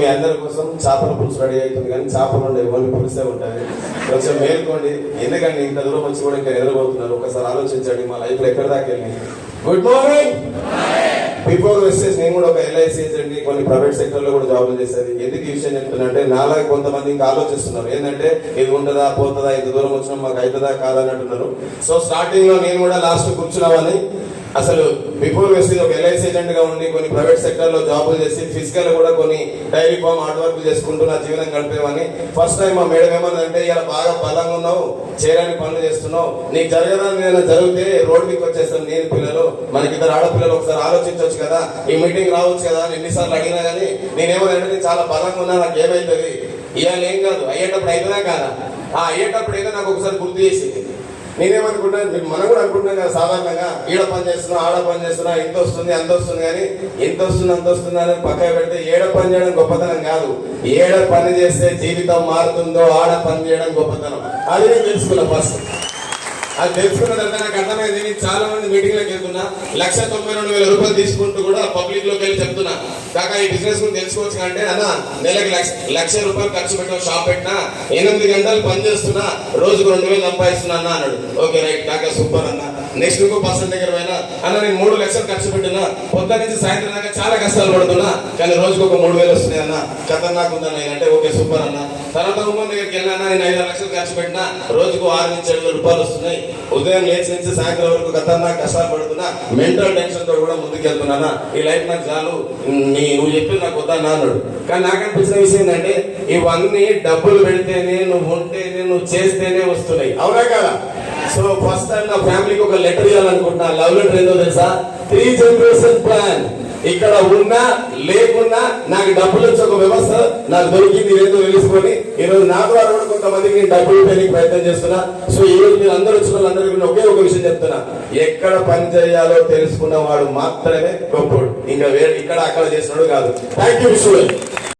మీ అందరి కోసం చేపల పులుసు రెడీ అవుతుంది, కానీ చేపలు ఉండే ఓన్లీ పులుసే ఉంటుంది. కొంచెం మేల్కోండి, ఎందుకంటే ఇంత దూరం వచ్చి కూడా ఇంకా నిద్రపోతున్నారు. ఒకసారి ఆలోచించండి, మా లైఫ్ లో ఎక్కడి దాకా వెళ్ళి. Good morning. బిఫోర్ వెస్టేజ్ నేను కూడా ఒక ఎల్ఐసి ఏజెంట్, కొన్ని ప్రైవేట్ సెక్టర్ లో కూడా జాబులు చేసేది. ఎందుకు ఈ విషయం చెప్తున్నా అంటే, నాలాగా కొంతమంది ఇంకా ఆలోచిస్తున్నారు ఏంటంటే ఇది ఉంటుందా పోతుందా, ఇంత దూరం వచ్చినా మాకు అవుతుందా కాదని అంటున్నారు. సో స్టార్టింగ్ లో నేను కూడా లాస్ట్ కూర్చున్నామని అసలు బిఫోర్ వెస్టేజ్ ఒక ఎల్ఐసి ఏజెంట్ గా ఉండి కొన్ని ప్రైవేట్ సెక్టర్ లో జాబులు చేసి ఫిజికల్ కూడా కొన్ని డైరీ ఫామ్ హార్డ్ వర్క్ చేసుకుంటూ నా జీవనం గడిపేవని. ఫస్ట్ టైం మా మేడం ఏమన్నదంటే, ఇలా బాగా బలంగా ఉన్నావు, చేయడానికి పనులు చేస్తున్నావు, నీకు జరగడానికి నేను జరిగితే రోడ్ మీకు వచ్చేస్తాను నేను పిల్లలు, మనకి ఇద్దరు ఆడపిల్లలు, ఒకసారి ఆలోచించవచ్చు కదా, ఈ మీటింగ్ రావచ్చు కదా అని ఎన్నిసార్లు అడిగినా కానీ నేనేమోనంటే నేను చాలా బలంగా ఉన్నా, నాకు ఏమైతుంది ఇవాళ ఏం కాదు, అయ్యేటప్పుడు అవుతుందా కాదా, అయ్యేటప్పుడు అయితే నాకు ఒకసారి గుర్తు చేసింది. నేనేమనుకుంటా, మనం కూడా అనుకుంటున్నాం కదా సాధారణంగా, ఈడ పని చేస్తున్నా ఆడ పని చేస్తున్నా, ఇంత వస్తుంది అంత వస్తుంది, కానీ ఎంత వస్తుంది అంత వస్తుంది అని పక్కన పెడితే ఏడ పని చేయడం గొప్పతనం కాదు, ఏడ పని చేస్తే జీవితం మారుతుందో ఆడ పని చేయడం గొప్పతనం. అది నేను తెలుసుకున్నా ఫస్ట్. అది తెలుసుకున్న తర్వాత నాకు అర్థమైంది. నేను చాలా మంది మీటింగ్లోకి వెళ్తున్నా, 1,92,000 రూపాయలు తీసుకుంటూ కూడా పబ్లిక్ లోకి వెళ్ళి చెప్తున్నా, కాకా ఈ బిజినెస్ గురించి తెలుసుకోవచ్చు అంటే, అన్న నెలకి 1,00,000 రూపాయలు ఖర్చు పెట్టిన షాప్ పెట్టినా, 8 గంటలు పని చేస్తున్నా, రోజుకు 2,000 సంపాదిస్తున్నా అన్న అన్నాడు. ఓకే రైట్ కాకా సూపర్ అన్న. నెక్స్ట్ ఇంకో పర్సన్ దగ్గర పోయినా, అన్న నేను 3 లక్షలు ఖర్చు పెట్టినా, పొద్దున్న నుంచి సాయంత్రం దాకా చాలా కష్టాలు పడుతున్నా, కానీ రోజుకు ఒక 3,000 వస్తున్నాయి అన్న, ఖతర్నాక్ ఉందన్న అంటే ఓకే సూపర్ అన్న. తర్వాత ఉమ్మన్ దగ్గరికి వెళ్ళినా, నేను 5 లక్షలు ఖర్చు పెట్టినా, రోజుకు 6 నుంచి 7,000 రూపాయలు వస్తున్నాయి, ఉదయం లేచి నుంచి సాయంత్రం వరకు ఖతర్నాక్ కష్టాలు పడుతున్నా, మెంటల్ టెన్షన్ తో కూడా ముందుకు వెళ్తున్నానా, ఈ లైఫ్ నాకు చాలు, నువ్వు చెప్పి నాకు వద్దన్నా అన్నాడు. కానీ నాకు అనిపించిన విషయం ఏంటంటే, ఇవన్నీ డబ్బులు పెడితేనే, నువ్వు ఉంటేనే, నువ్వు చేస్తేనే వస్తున్నాయి, అవునా కదా. సో ఫస్ట్ టైం నా ఫ్యామిలీకి ఒక లెటర్ ఇవ్వాలనుకుంటున్నా. లవ్ లెటర్ ఏందో తెలుసా, 3 జనరేషన్ ప్లాన్. ఇక్కడ ఉన్నా లేకున్నా నాకు డబ్బులు వచ్చే ఒక వ్యవస్థ నాకు దొరికింది, ఏదో తెలుసుకొని ఈరోజు నా ద్వారా కూడా కొంతమందికి డబ్బులు పెరిగి ప్రయత్నం చేస్తున్నా. సో ఈ రోజు మీరు అందరూ వచ్చిన వాళ్ళందరికీ ఒకే ఒక విషయం చెప్తున్నా, ఎక్కడ పని చేయాలో తెలుసుకున్న వాడు మాత్రమే గొప్పడు, ఇంకా ఇక్కడ అక్కడ చేస్తున్నాడు కాదు. Thank you.